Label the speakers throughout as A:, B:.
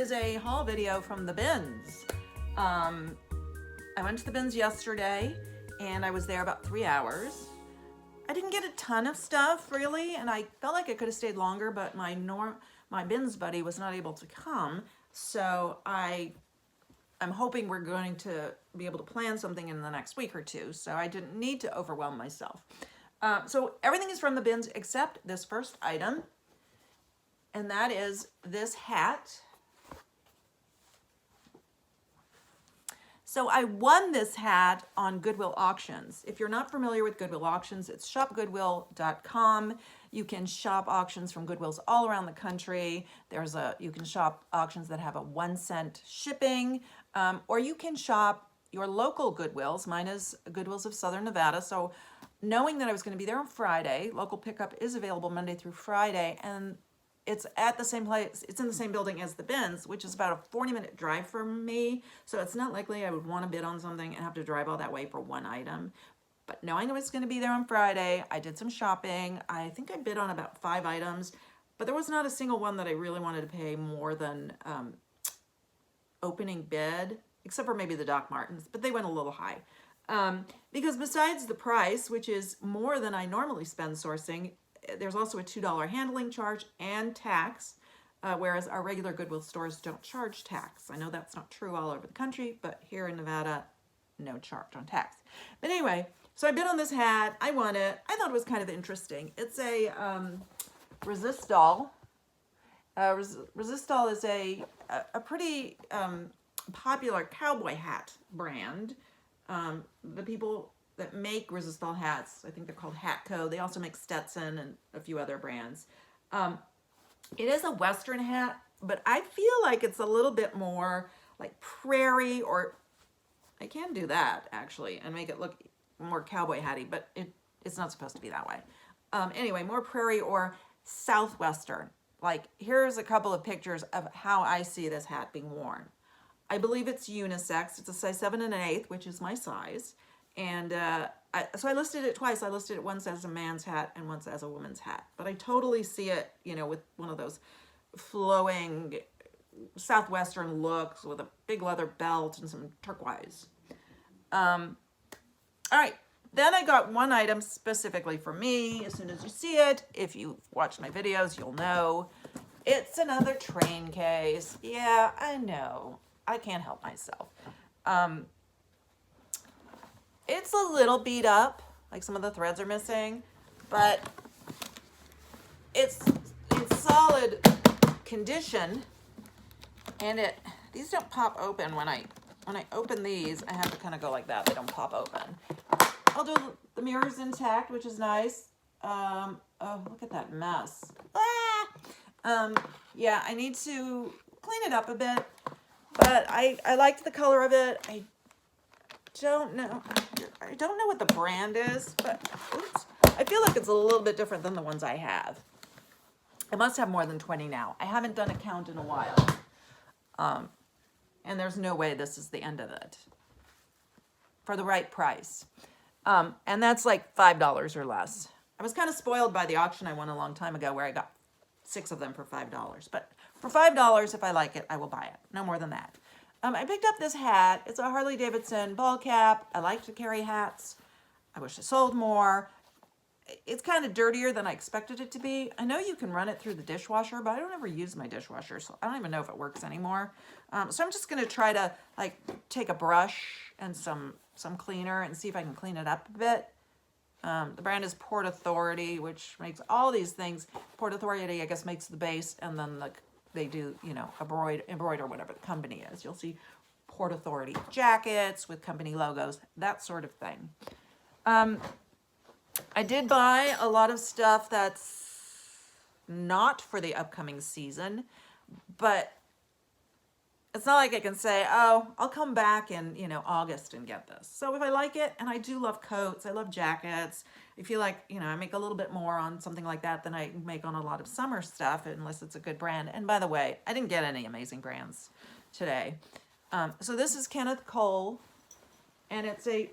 A: is a haul video from the bins. I went to the bins yesterday and I was there about 3 hours. I didn't get a ton of stuff really, and I felt like I could have stayed longer, but my bins buddy was not able to come. So I'm hoping we're going to be able to plan something in the next week or two. So I didn't need to overwhelm myself. So everything is from the bins except this first item. And that is this hat. So I won this hat on Goodwill Auctions. If you're not familiar with Goodwill Auctions, it's shopgoodwill.com. You can shop auctions from Goodwills all around the country. You can shop auctions that have a 1-cent shipping, or you can shop your local Goodwills. Mine is Goodwills of Southern Nevada. So knowing that I was going to be there on Friday, local pickup is available Monday through Friday, and it's at the same place, it's in the same building as the bins, which is about a 40-minute drive from me. So it's not likely I would want to bid on something and have to drive all that way for one item. But knowing I was going to be there on Friday, I did some shopping. I think I bid on about 5 items, but there was not a single one that I really wanted to pay more than opening bid, except for maybe the Doc Martens, but they went a little high. Because besides the price, which is more than I normally spend sourcing, there's also a $2 handling charge and tax, whereas our regular Goodwill stores don't charge tax. I know that's not true all over the country, but here in Nevada, no charge on tax. But anyway, so I bid on this hat. I won it. I thought it was kind of interesting. It's a Resistol. Resistol is a pretty popular cowboy hat brand. The people that make Resistol hats, I think they're called Hatco. They also make Stetson and a few other brands. It is a Western hat, but I feel like it's a little bit more like prairie, or I can do that actually and make it look more cowboy hatty, but it's not supposed to be that way. Anyway, more prairie or Southwestern. Like, here's a couple of pictures of how I see this hat being worn. I believe it's unisex. It's a size 7 1/8, which is my size. And so I listed it twice. I listed it once as a man's hat and once as a woman's hat. But I totally see it, you know, with one of those flowing Southwestern looks with a big leather belt and some turquoise. All right. Then I got one item specifically for me. As soon as you see it, if you've watched my videos, you'll know. It's another train case. Yeah, I know. I can't help myself. It's a little beat up, like some of the threads are missing, but it's solid condition, and these don't pop open. When I open these, I have to kind of go like that. They don't pop open. Although the mirror's intact, which is nice. Oh, look at that mess. Ah! Yeah, I need to clean it up a bit, but I liked the color of it. I don't know what the brand is, but oops, I feel like it's a little bit different than the ones I have. I must have more than 20 now. I haven't done a count in a while. And there's no way this is the end of it for the right price. And that's like $5 or less. I was kind of spoiled by the auction I won a long time ago where I got 6 of them for $5. But for $5, if I like it, I will buy it. No more than that. I picked up this hat. It's a Harley Davidson ball cap. I like to carry hats. I wish I sold more. It's kind of dirtier than I expected it to be. I know you can run it through the dishwasher, but I don't ever use my dishwasher, so I don't even know if it works anymore. So I'm just going to try to like take a brush and some cleaner and see if I can clean it up a bit. The brand is Port Authority, which makes all these things. Port Authority, I guess, makes the base, and then they do, you know, embroider whatever the company is. You'll see Port Authority jackets with company logos, that sort of thing. I did buy a lot of stuff that's not for the upcoming season, but it's not like I can say, oh, I'll come back in, you know, August and get this. So if I like it, and I do love coats, I love jackets, I feel like, you know, I make a little bit more on something like that than I make on a lot of summer stuff, unless it's a good brand. And by the way, I didn't get any amazing brands today. So this is Kenneth Cole, and it's I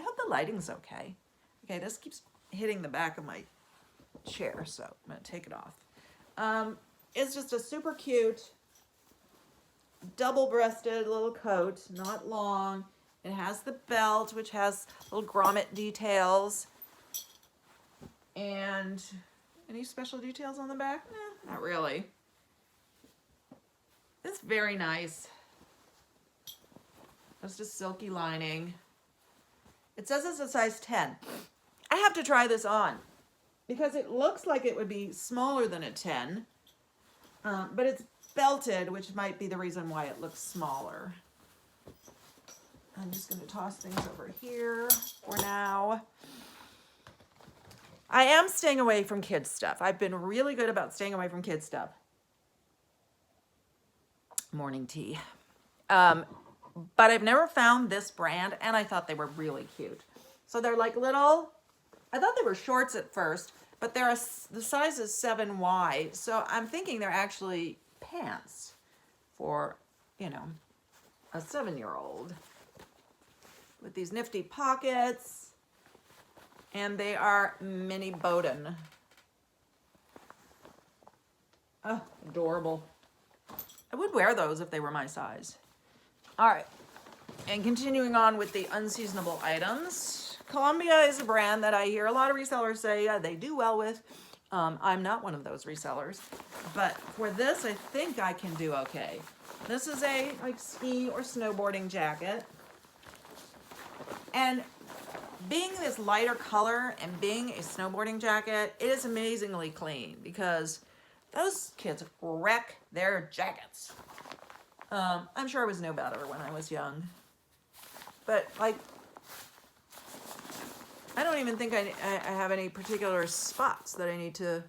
A: hope the lighting's okay. Okay, this keeps hitting the back of my chair, so I'm going to take it off. It's just a super cute, double-breasted little coat, not long. It has the belt, which has little grommet details. And any special details on the back? Not really. It's very nice. It's just silky lining. It says it's a size 10. I have to try this on because it looks like it would be smaller than a 10, but it's belted, which might be the reason why it looks smaller. I'm just going to toss things over here for now. I am staying away from kids stuff. I've been really good about staying away from kids stuff. Morning tea. But I've never found this brand, and I thought they were really cute. So they're like little, I thought they were shorts at first, but the size is 7Y. So I'm thinking they're actually pants for, you know, a 7-year-old. With these nifty pockets. And they are mini Bowden. Oh, adorable. I would wear those if they were my size. All right. And continuing on with the unseasonable items. Columbia is a brand that I hear a lot of resellers say they do well with. I'm not one of those resellers. But for this, I think I can do okay. This is a like ski or snowboarding jacket. And being this lighter color and being a snowboarding jacket, it is amazingly clean because those kids wreck their jackets. I'm sure I was no better when I was young. But like, I don't even think I have any particular spots that I need to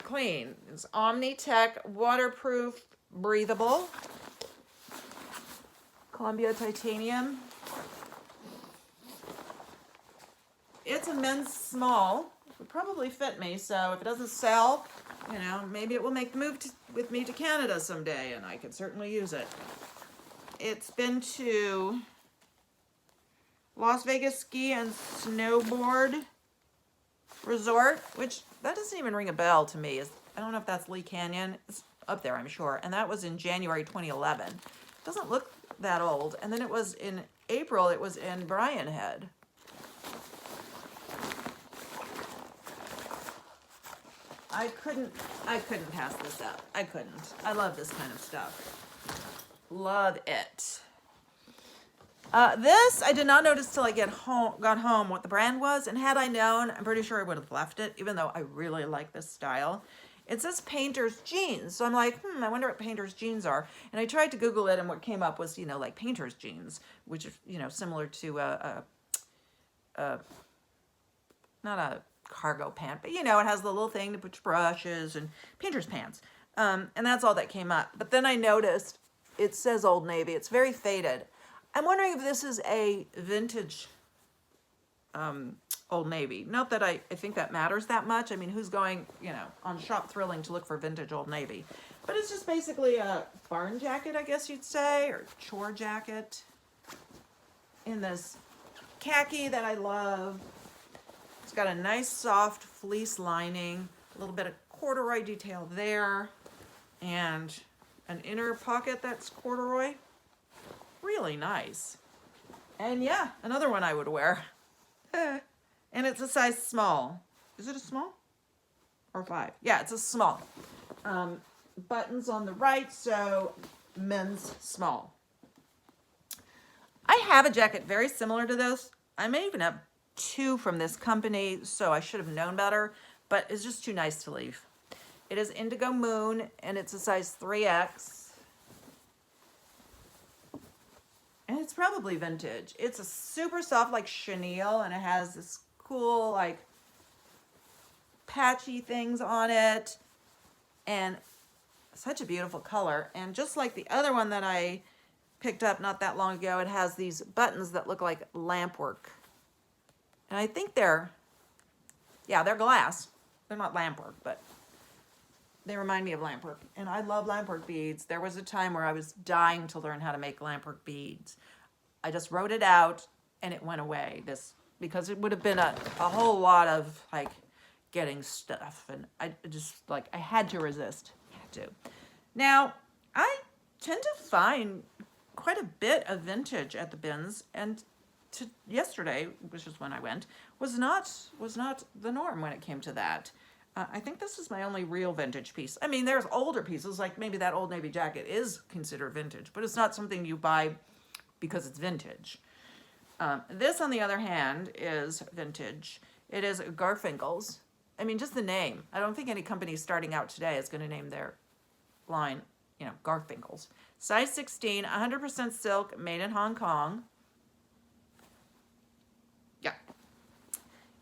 A: clean. It's Omni-Tech, waterproof, breathable. Columbia titanium. It's a men's small. It would probably fit me, so if it doesn't sell, you know, maybe it will make the move with me to Canada someday, and I could certainly use it. It's been to Las Vegas Ski and Snowboard Resort, which that doesn't even ring a bell to me. I don't know if that's Lee Canyon. It's up there, I'm sure. And that was in January 2011. It doesn't look that old. And then it was in April, it was in Bryan Head. I couldn't pass this up. I couldn't. I love this kind of stuff. Love it. This, I did not notice till I got home what the brand was, and had I known, I'm pretty sure I would have left it, even though I really like this style. It says Painter's Jeans, so I'm like, I wonder what Painter's Jeans are. And I tried to Google it, and what came up was, you know, like Painter's Jeans, which is, you know, similar to not a cargo pant, but you know, it has the little thing to put your brushes and painter's pants. And that's all that came up. But then I noticed it says Old Navy. It's very faded. I'm wondering if this is a vintage Old Navy. Not that I think that matters that much. I mean, who's going, you know, on Shop Thrilling to look for vintage Old Navy? But it's just basically a barn jacket, I guess you'd say, or chore jacket in this khaki that I love. It's got a nice soft fleece lining, a little bit of corduroy detail there, and an inner pocket that's corduroy. Really nice. And yeah, another one I would wear. And it's a size small. Is it a small? Or 5? Yeah, it's a small. Buttons on the right, so men's small. I have a jacket very similar to this. I may even have 2 from this company, so I should have known better, but it's just too nice to leave. It is Indigo Moon, and it's a size 3X. And it's probably vintage. It's a super soft, like chenille, and it has this cool, like, patchy things on it. And such a beautiful color. And just like the other one that I picked up not that long ago, it has these buttons that look like lamp work. And I think they're glass. They're not lamp work, but they remind me of lamp work. And I love lamp work beads. There was a time where I was dying to learn how to make lamp work beads. I just wrote it out and it went away. Because it would have been a whole lot of like getting stuff, and I just like, I had to resist. Had to. Now, I tend to find quite a bit of vintage at the bins, and yesterday, which is when I went, was not the norm when it came to that. I think this is my only real vintage piece. I mean, there's older pieces, like maybe that Old Navy jacket is considered vintage, but it's not something you buy because it's vintage. This, on the other hand, is vintage. It is Garfinkel's. I mean, just the name. I don't think any company starting out today is going to name their line, you know, Garfinkel's. Size 16, 100% silk, made in Hong Kong. Yeah.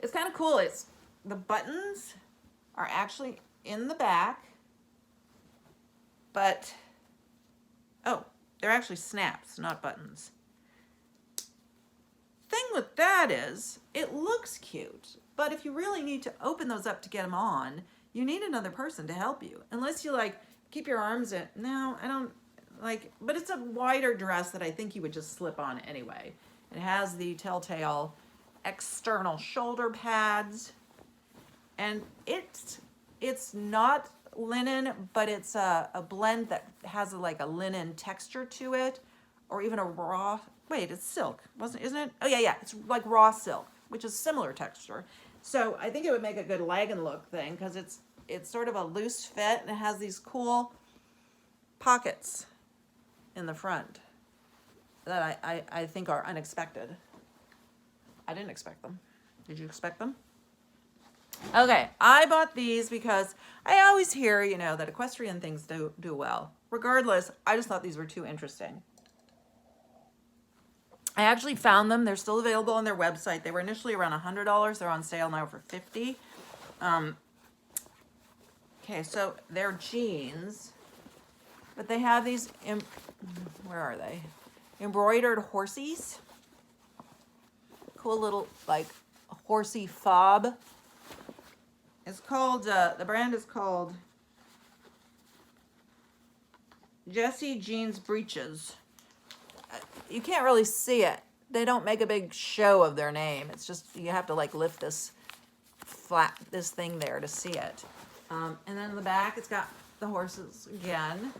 A: It's kind of cool. It's the buttons are actually in the back, but, oh, they're actually snaps, not buttons. Thing with that is, it looks cute, but if you really need to open those up to get them on, you need another person to help you. Unless you like keep your arms in. No, I don't like, but it's a wider dress that I think you would just slip on anyway. It has the telltale external shoulder pads, and it's not linen, but it's a blend that has like a linen texture to it, or even a raw, wait, it's silk, isn't it? Oh yeah, it's like raw silk, which is similar texture. So I think it would make a good legging look thing, because it's sort of a loose fit, and it has these cool pockets in the front that I think are unexpected. I didn't expect them. Did you expect them? Okay, I bought these because I always hear, you know, that equestrian things do well. Regardless, I just thought these were too interesting. I actually found them. They're still available on their website. They were initially around $100. They're on sale now for $50. Okay, so they're jeans, but they have these, where are they? Embroidered horsies. Cool little, like, horsey fob. It's called, the brand is called Jessie Jeans Breeches. You can't really see it. They don't make a big show of their name. It's just, you have to like lift this thing there to see it. And then in the back, it's got the horses again.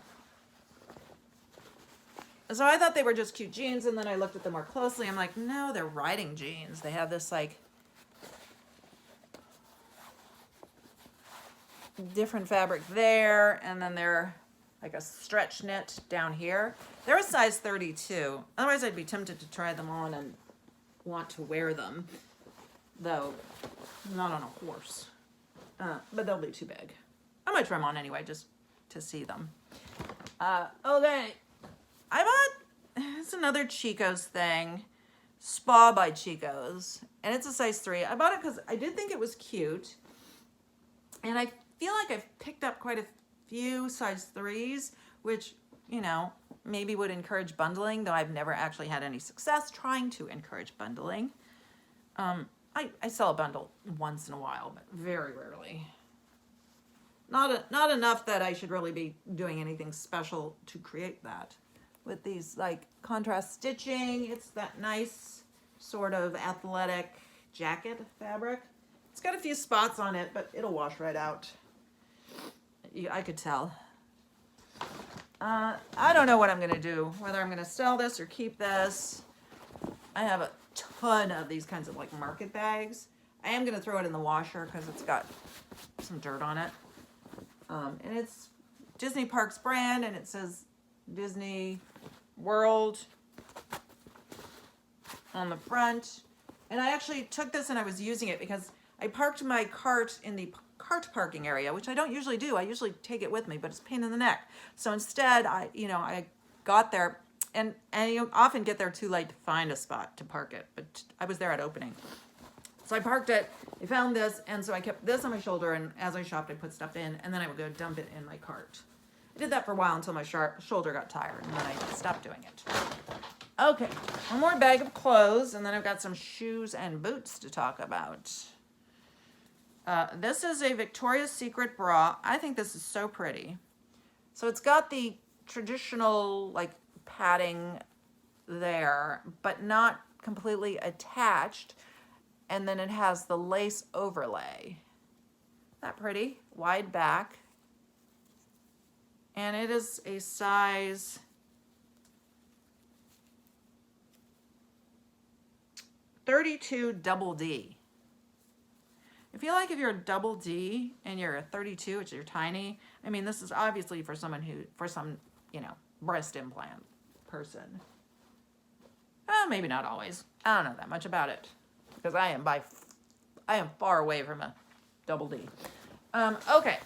A: So I thought they were just cute jeans, and then I looked at them more closely. I'm like, no, they're riding jeans. They have this like different fabric there, and then they're like a stretch knit down here. They're a size 32. Otherwise, I'd be tempted to try them on and want to wear them, though not on a horse. But they'll be too big. I might try them on anyway, just to see them. Okay, I bought, it's another Chico's thing, Spa by Chico's, and it's a size 3. I bought it because I did think it was cute, and I feel like I've picked up quite a few size 3s, which, you know, maybe would encourage bundling, though I've never actually had any success trying to encourage bundling. I sell a bundle once in a while, but very rarely. Not enough that I should really be doing anything special to create that. With these like contrast stitching, it's that nice sort of athletic jacket fabric. It's got a few spots on it, but it'll wash right out. I could tell. I don't know what I'm gonna do, whether I'm gonna sell this or keep this. I have a ton of these kinds of like market bags. I am gonna throw it in the washer because it's got some dirt on it. And it's Disney Parks brand, and it says Disney World on the front. And I actually took this and I was using it because I parked my cart in the cart parking area, which I don't usually do. I usually take it with me, but it's a pain in the neck. So instead, I got there, and you often get there too late to find a spot to park it, but I was there at opening. So I parked it, I found this, and so I kept this on my shoulder, and as I shopped, I put stuff in, and then I would go dump it in my cart. I did that for a while until my shoulder got tired, and then I stopped doing it. Okay, one more bag of clothes, and then I've got some shoes and boots to talk about. This is a Victoria's Secret bra. I think this is so pretty. So it's got the traditional like padding there, but not completely attached. And then it has the lace overlay. that pretty? Wide back. And it is a size 32 double D. I feel like if you're a double D and you're a 32, which you're tiny, I mean, this is obviously for someone for some, you know, breast implant person. Maybe not always. I don't know that much about it because I am far away from a double D. Okay.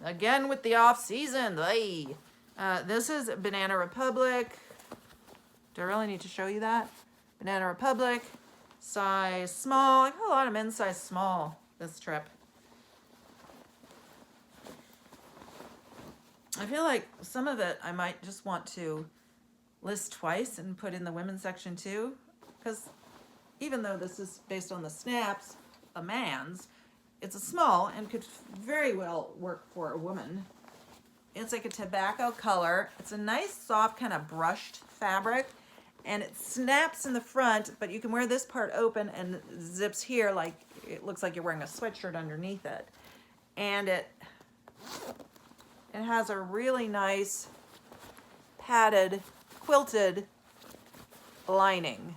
A: Again with the off season. Hey. This is Banana Republic. Do I really need to show you that? Banana Republic, size small. I got a lot of men's size small this trip. I feel like some of it I might just want to list twice and put in the women's section too, because even though this is based on the snaps, a man's, it's a small and could very well work for a woman. It's like a tobacco color. It's a nice soft kind of brushed fabric, and it snaps in the front, but you can wear this part open and zips here like it looks like you're wearing a sweatshirt underneath it. And it has a really nice padded, quilted lining.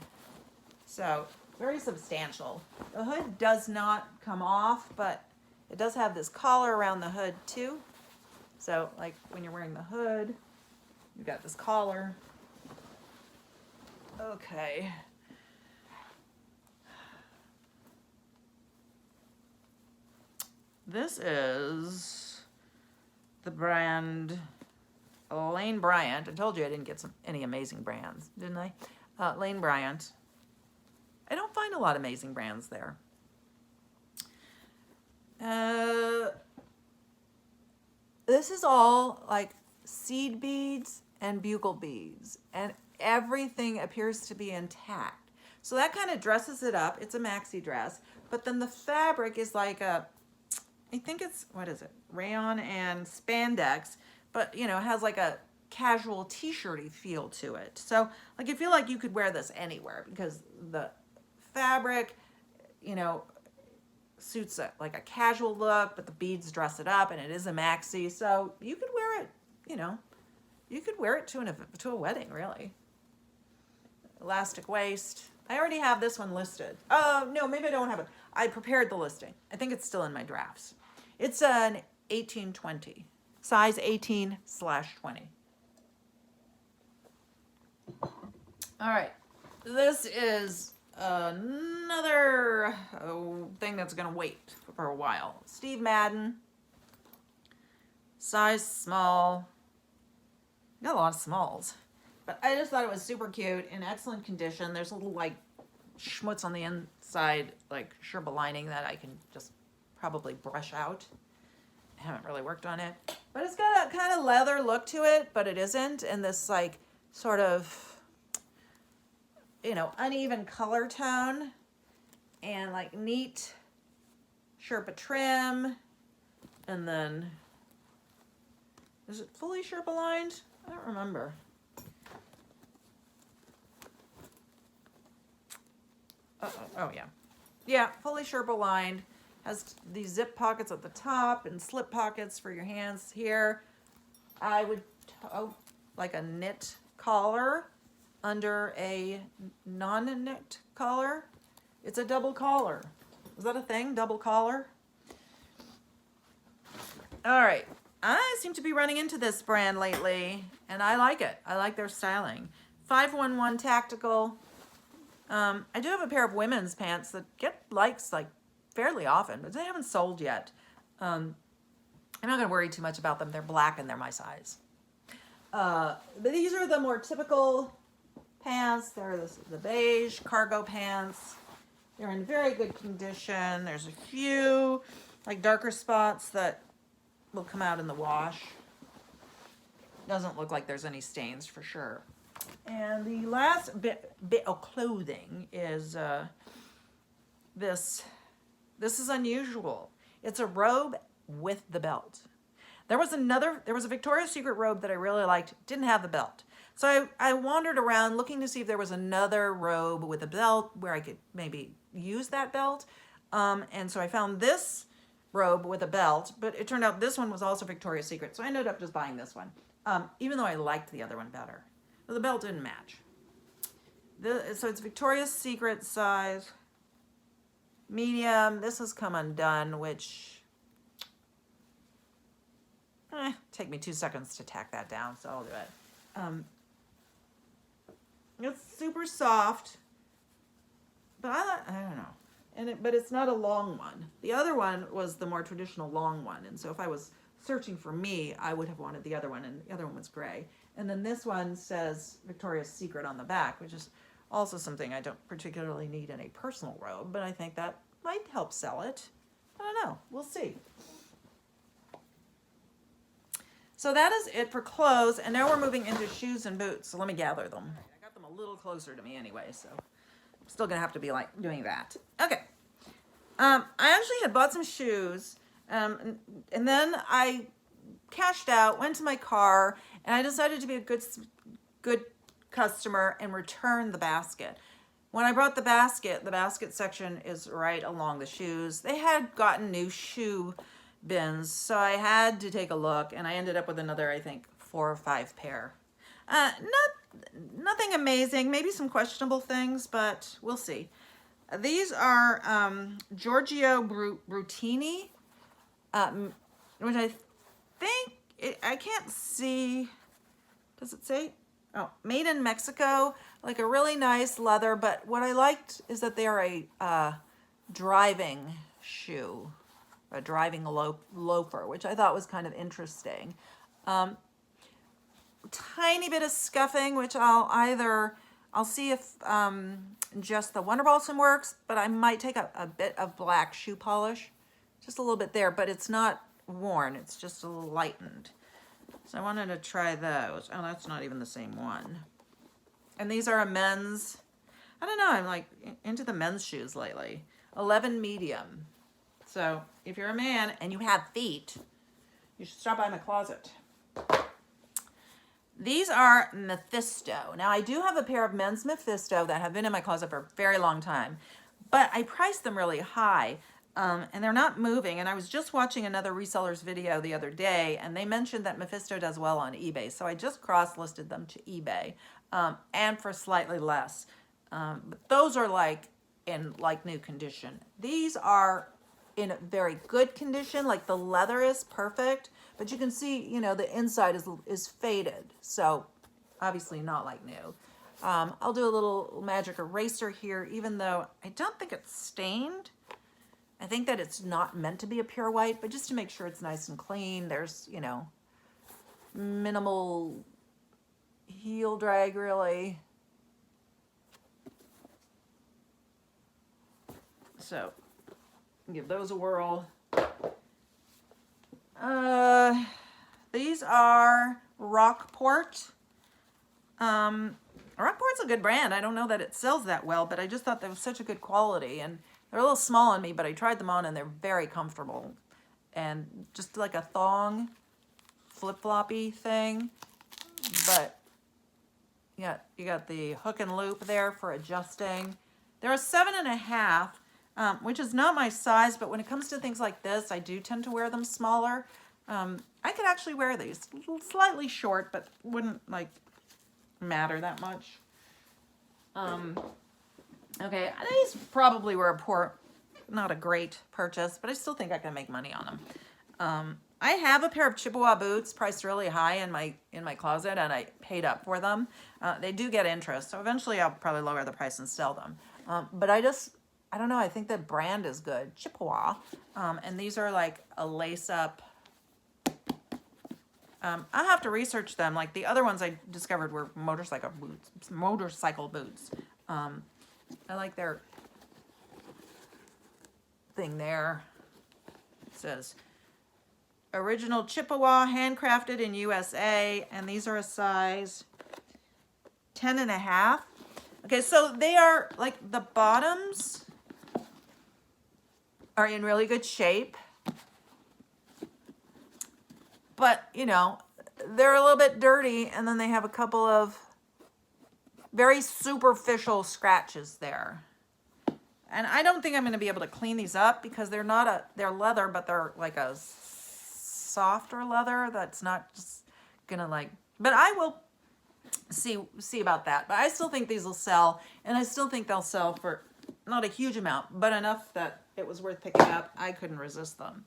A: So very substantial. The hood does not come off, but it does have this collar around the hood too. So like when you're wearing the hood, you've got this collar. Okay. This is the brand Lane Bryant. I told you I didn't get any amazing brands, didn't I? Lane Bryant. I don't find a lot of amazing brands there. This is all like seed beads and bugle beads, and everything appears to be intact. So that kind of dresses it up. It's a maxi dress, but then the fabric is like a, I think it's, what is it? Rayon and spandex, but you know, it has like a casual t-shirty feel to it. So like I feel like you could wear this anywhere because the fabric, you know, suits like a casual look, but the beads dress it up, and it is a maxi. So you could wear it, you know, you could wear it to a wedding, really. Elastic waist. I already have this one listed. Oh, no, maybe I don't have it. I prepared the listing. I think it's still in my drafts. It's an 18-20, size 18/20. All right, this is another thing that's gonna wait for a while. Steve Madden, size small. Got a lot of smalls, but I just thought it was super cute, in excellent condition. There's a little like schmutz on the inside, like Sherpa lining that I can just probably brush out. I haven't really worked on it, but it's got a kind of leather look to it, but it isn't, and this like sort of, you know, uneven color tone, and like neat Sherpa trim, and then is it fully Sherpa lined? I don't remember. Oh yeah. Yeah, fully Sherpa lined. Has these zip pockets at the top and slip pockets for your hands here. I would, like a knit collar under a non-knit collar. It's a double collar. Is that a thing? Double collar? All right. I seem to be running into this brand lately, and I like it. I like their styling. 511 Tactical. I do have a pair of women's pants that get likes like fairly often, but they haven't sold yet. I'm not going to worry too much about them. They're black and they're my size. But these are the more typical pants. They're the beige cargo pants. They're in very good condition. There's a few like darker spots that will come out in the wash. Doesn't look like there's any stains for sure. And the last bit of clothing is this. This is unusual. It's a robe with the belt. There was a Victoria's Secret robe that I really liked, didn't have the belt. So I wandered around looking to see if there was another robe with a belt where I could maybe use that belt. And so I found this robe with a belt, but it turned out this one was also Victoria's Secret, so I ended up just buying this one, even though I liked the other one better. But the belt didn't match. So it's Victoria's Secret size medium. This has come undone, which take me 2 seconds to tack that down, so I'll do it. It's super soft, but I don't know. But it's not a long one. The other one was the more traditional long one, and so if I was searching for me, I would have wanted the other one, and the other one was gray. And then this one says Victoria's Secret on the back, which is also something I don't particularly need in a personal robe, but I think that might help sell it. I don't know. We'll see. So that is it for clothes, and now we're moving into shoes and boots. So let me gather them. I got them a little closer to me anyway, so I'm still gonna have to be like doing that. Okay. I actually had bought some shoes, and then I cashed out, went to my car, and I decided to be a good customer and return the basket. When I brought the basket section is right along the shoes. They had gotten new shoe bins, so I had to take a look, and I ended up with another, I think, 4 or 5 pair. Nothing amazing, maybe some questionable things, but we'll see. These are Giorgio Brutini, which I think, I can't see, does it say? Oh, made in Mexico, like a really nice leather, but what I liked is that they are a driving shoe, a driving loafer, which I thought was kind of interesting. Tiny bit of scuffing, which I'll see if just the Wonder Balsam works, but I might take a bit of black shoe polish, just a little bit there, but it's not worn, it's just a little lightened. So I wanted to try those. Oh, that's not even the same one. And these are a men's, I don't know, I'm like into the men's shoes lately. 11 medium. So if you're a man and you have feet, you should stop by my closet. These are Mephisto. Now I do have a pair of men's Mephisto that have been in my closet for a very long time, but I priced them really high. And they're not moving. And I was just watching another reseller's video the other day, and they mentioned that Mephisto does well on eBay. So I just cross-listed them to eBay, and for slightly less. But those are like in like new condition. These are in a very good condition. Like the leather is perfect, but you can see, you know, the inside is faded. So obviously not like new. I'll do a little magic eraser here, even though I don't think it's stained. I think that it's not meant to be a pure white, but just to make sure it's nice and clean, there's, you know, minimal heel drag, really. So, give those a whirl. These are Rockport. Rockport's a good brand. I don't know that it sells that well, but I just thought that was such a good quality, and they're a little small on me, but I tried them on and they're very comfortable. And just like a thong flip-floppy thing. But yeah, you got the hook and loop there for adjusting. They're a 7.5, which is not my size, but when it comes to things like this, I do tend to wear them smaller. I could actually wear these slightly short, but wouldn't like matter that much. Okay, these probably were not a great purchase, but I still think I can make money on them. I have a pair of Chippewa boots priced really high in my closet, and I paid up for them. They do get interest, so eventually I'll probably lower the price and sell them. But I don't know, I think the brand is good, Chippewa. And these are like a lace-up. I'll have to research them. Like the other ones I discovered were motorcycle boots. I like their thing there. It says original Chippewa, handcrafted in USA, and these are a size 10.5. Okay, so they are like the bottoms are in really good shape, but you know, they're a little bit dirty, and then they have a couple of very superficial scratches there. And I don't think I'm going to be able to clean these up because they're not they're leather, but they're like a softer leather that's not just going to like, but I will see about that. But I still think these will sell, and I still think they'll sell for not a huge amount, but enough that it was worth picking up. I couldn't resist them.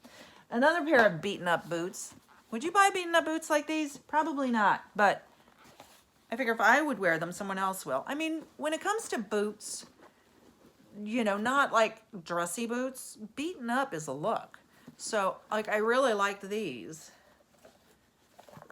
A: Another pair of beaten up boots. Would you buy beaten up boots like these? Probably not, but I figure if I would wear them, someone else will. I mean, when it comes to boots, you know, not like dressy boots, beaten up is a look. So like I really liked these.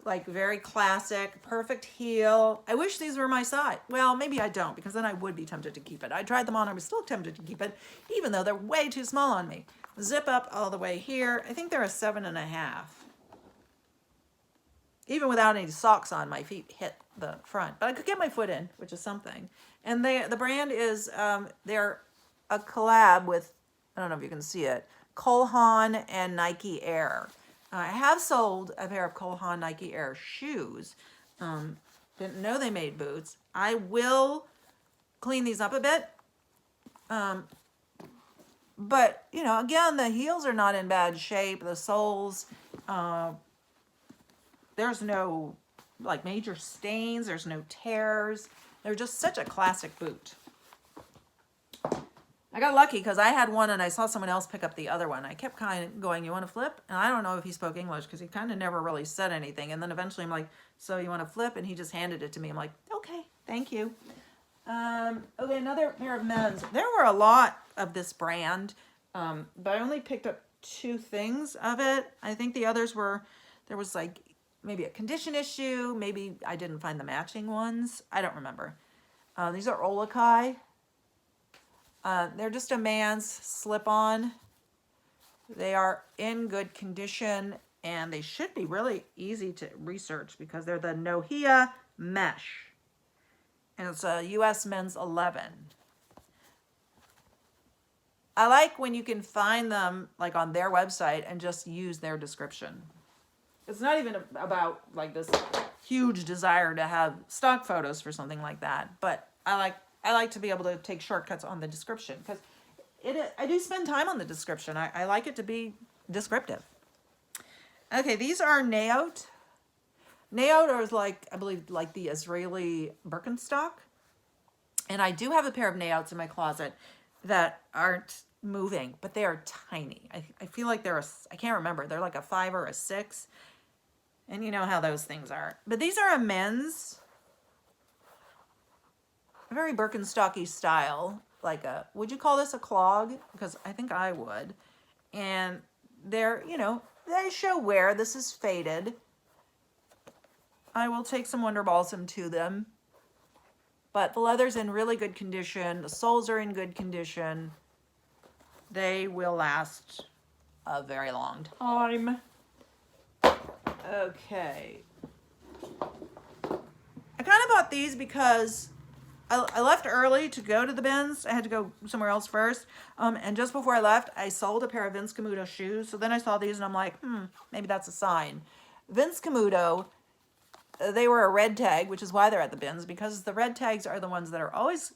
A: Like very classic, perfect heel. I wish these were my size. Well, maybe I don't, because then I would be tempted to keep it. I tried them on, I was still tempted to keep it, even though they're way too small on me. Zip up all the way here. I think they're a 7.5. Even without any socks on, my feet hit the front. But I could get my foot in, which is something. And the brand is, they're a collab with, I don't know if you can see it, Cole Haan and Nike Air. I have sold a pair of Cole Haan Nike Air shoes. Didn't know they made boots. I will clean these up a bit. But, you know, again, the heels are not in bad shape. The soles, there's no, like, major stains. There's no tears. They're just such a classic boot. I got lucky because I had one and I saw someone else pick up the other one. I kept kind of going, you want to flip? And I don't know if he spoke English because he kind of never really said anything. And then eventually I'm like, so you want to flip? And he just handed it to me. I'm like, okay, thank you. Okay, another pair of men's. There were a lot of this brand, but I only picked up 2 things of it. I think the others were, there was like maybe a condition issue. Maybe I didn't find the matching ones. I don't remember. These are Olakai. They're just a man's slip-on. They are in good condition, and they should be really easy to research because they're the Nohea mesh. And it's a US men's 11. I like when you can find them like on their website and just use their description. It's not even about like this huge desire to have stock photos for something like that, but I like to be able to take shortcuts on the description because I do spend time on the description. I like it to be descriptive. Okay, these are Naot. Naot is like, I believe, like the Israeli Birkenstock. And I do have a pair of Naots in my closet that aren't moving, but they are tiny. I feel like they're I can't remember. They're like a 5 or a 6. And you know how those things are. But these are a men's, very Birkenstocky style. Like a, would you call this a clog? Because I think I would. And they're, you know, they show wear. This is faded. I will take some Wonder Balsam to them. But the leather's in really good condition. The soles are in good condition. They will last a very long time. Okay. I kind of bought these because I left early to go to the bins. I had to go somewhere else first. And just before I left, I sold a pair of Vince Camuto shoes. So then I saw these and I'm like, maybe that's a sign. Vince Camuto, they were a red tag, which is why they're at the bins, because the red tags are the ones that are always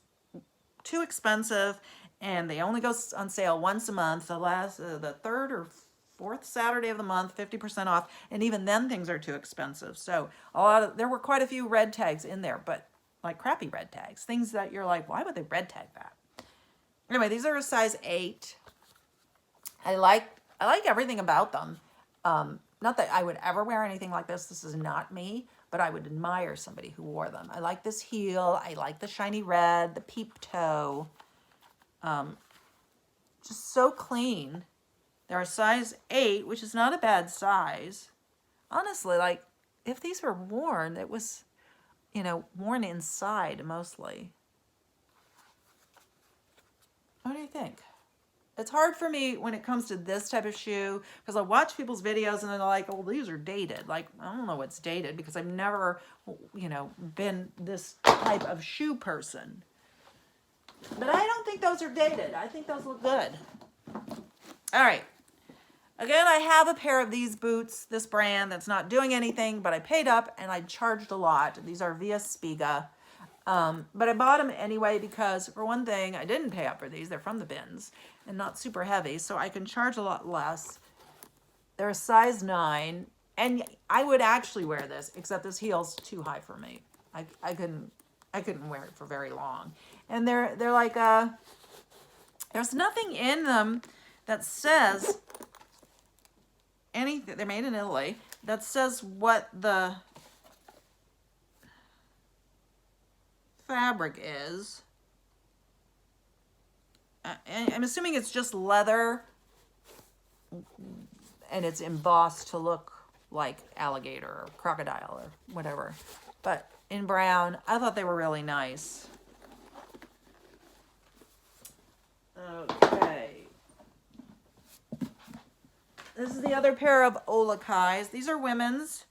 A: too expensive and they only go on sale once a month. The third or fourth Saturday of the month, 50% off. And even then things are too expensive. So there were quite a few red tags in there, but like crappy red tags, things that you're like, why would they red tag that? Anyway, these are a size 8. I like everything about them. Not that I would ever wear anything like this. This is not me, but I would admire somebody who wore them. I like this heel. I like the shiny red, the peep toe. Just so clean. They're a size 8, which is not a bad size. Honestly, like, if these were worn, it was, you know, worn inside mostly. What do you think? It's hard for me when it comes to this type of shoe because I watch people's videos and they're like, oh, these are dated. Like, I don't know what's dated because I've never, you know, been this type of shoe person. But I don't think those are dated. I think those look good. All right. Again, I have a pair of these boots, this brand that's not doing anything, but I paid up and I charged a lot. These are Via Spiga. But I bought them anyway because, for one thing, I didn't pay up for these. They're from the bins and not super heavy, so I can charge a lot less. They're a size 9, and I would actually wear this, except this heel's too high for me. I couldn't wear it for very long. And they're like there's nothing in them that says anything. They're made in Italy. That says what the fabric is. I'm assuming it's just leather, and it's embossed to look like alligator or crocodile or whatever. But in brown, I thought they were really nice. Okay. This is the other pair of Olakais. These are women's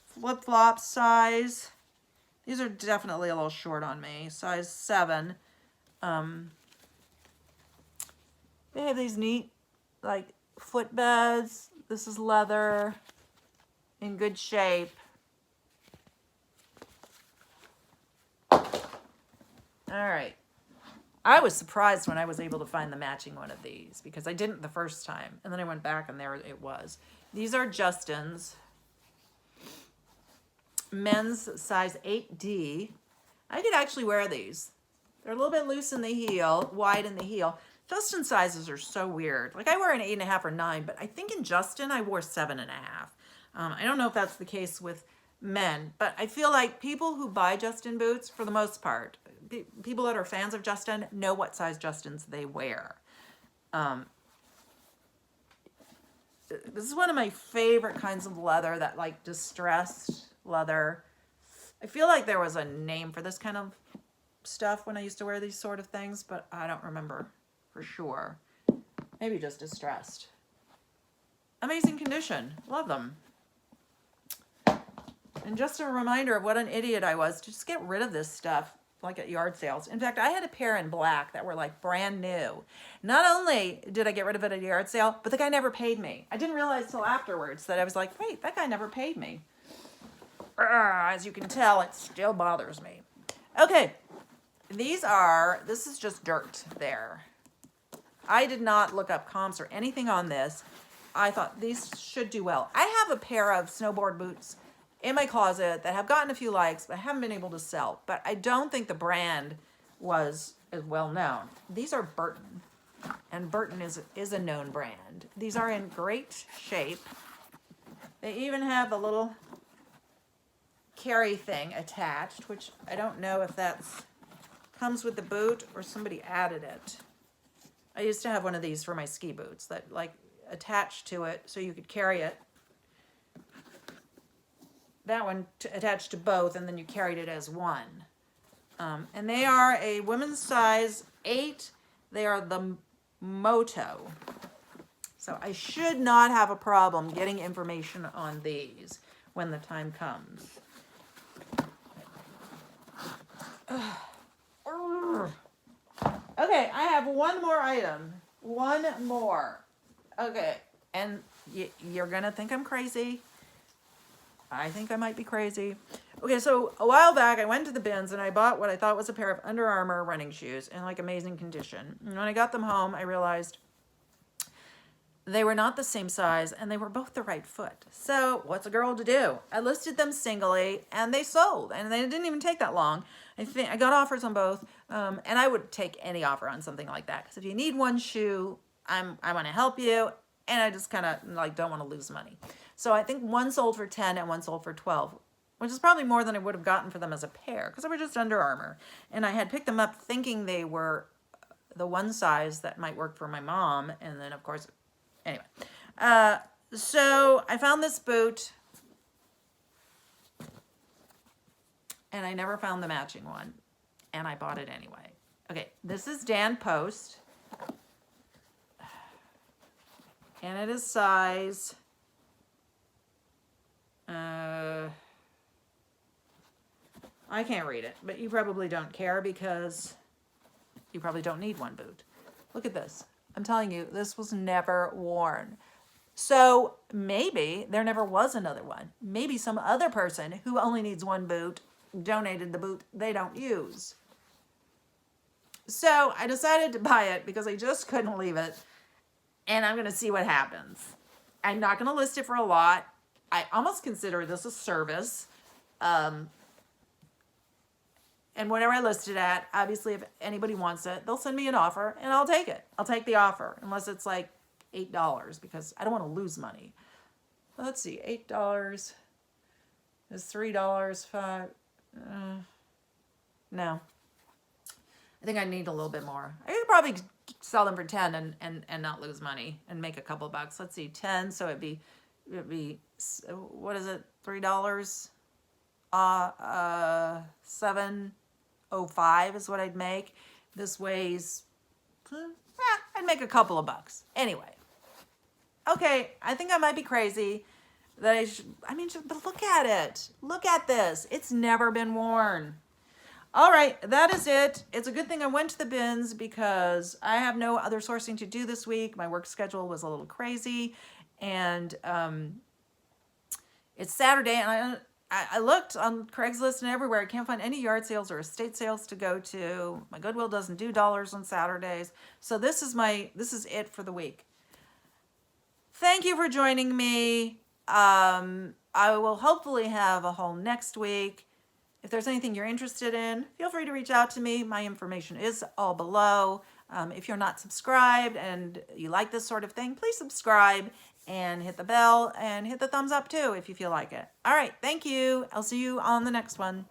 A: flip-flop size. These are definitely a little short on me. Size 7. They have these neat, like, footbeds. This is leather, in good shape. All right. I was surprised when I was able to find the matching one of these because I didn't the first time. And then I went back and there it was. These are Justin's. Men's size 8D. I could actually wear these. They're a little bit loose in the heel, wide in the heel. Justin sizes are so weird. Like I wear an 8.5 or 9, but I think in Justin I wore 7.5. I don't know if that's the case with men, but I feel like people who buy Justin boots, for the most part, people that are fans of Justin know what size Justins they wear. This is one of my favorite kinds of leather, that like distressed leather. I feel like there was a name for this kind of stuff when I used to wear these sort of things, but I don't remember for sure. Maybe just distressed. Amazing condition. Love them. And just a reminder of what an idiot I was to just get rid of this stuff like at yard sales. In fact, I had a pair in black that were like brand new. Not only did I get rid of it at a yard sale, but the guy never paid me. I didn't realize till afterwards that I was like, wait, that guy never paid me. As you can tell, it still bothers me. Okay, this is just dirt there. I did not look up comps or anything on this. I thought these should do well. I have a pair of snowboard boots in my closet that have gotten a few likes, but I haven't been able to sell. But I don't think the brand was as well known. These are Burton, and Burton is a known brand. These are in great shape. They even have the little carry thing attached, which I don't know if that's comes with the boot or somebody added it. I used to have one of these for my ski boots that like attached to it so you could carry it. That one attached to both, and then you carried it as one. And they are a women's size 8. They are the Moto. So I should not have a problem getting information on these when the time comes. Okay, I have one more item. One more. Okay, and you're going to think I'm crazy. I think I might be crazy. Okay, so a while back, I went to the bins and I bought what I thought was a pair of Under Armour running shoes in like amazing condition. And when I got them home, I realized they were not the same size and they were both the right foot. So what's a girl to do? I listed them singly and they sold, and they didn't even take that long. I think I got offers on both, and I would take any offer on something like that, because if you need one shoe, I want to help you, and I just kind of like don't want to lose money. So I think one sold for 10 and one sold for 12, which is probably more than I would have gotten for them as a pair, because they were just Under Armour. And I had picked them up thinking they were the one size that might work for my mom. And then, of course, anyway. So I found this boot, and I never found the matching one, and I bought it anyway. Okay, this is Dan Post, and it is size... I can't read it, but you probably don't care because you probably don't need one boot. Look at this. I'm telling you, this was never worn. So maybe there never was another one. Maybe some other person who only needs one boot donated the boot they don't use. So I decided to buy it because I just couldn't leave it. And I'm going to see what happens. I'm not going to list it for a lot. I almost consider this a service. And whatever I list it at, obviously if anybody wants it, they'll send me an offer and I'll take it. I'll take the offer unless it's like $8 because I don't want to lose money. Let's see, $8 is $3, $5. No. I think I need a little bit more. I could probably sell them for 10 and not lose money and make a couple bucks. Let's see, 10, so it'd be what is it? $3? $7.05 is what I'd make. This weighs I'd make a couple of bucks. Anyway. Okay, I think I might be crazy. But look at it. Look at this. It's never been worn. All right, that is it. It's a good thing I went to the bins because I have no other sourcing to do this week. My work schedule was a little crazy, and it's Saturday, and I looked on Craigslist and everywhere. I can't find any yard sales or estate sales to go to. My Goodwill doesn't do dollars on Saturdays, so this is it for the week. Thank you for joining me. I will hopefully have a haul next week. If there's anything you're interested in, feel free to reach out to me. My information is all below. If you're not subscribed and you like this sort of thing, please subscribe and hit the bell and hit the thumbs up too if you feel like it. All right, thank you. I'll see you on the next one.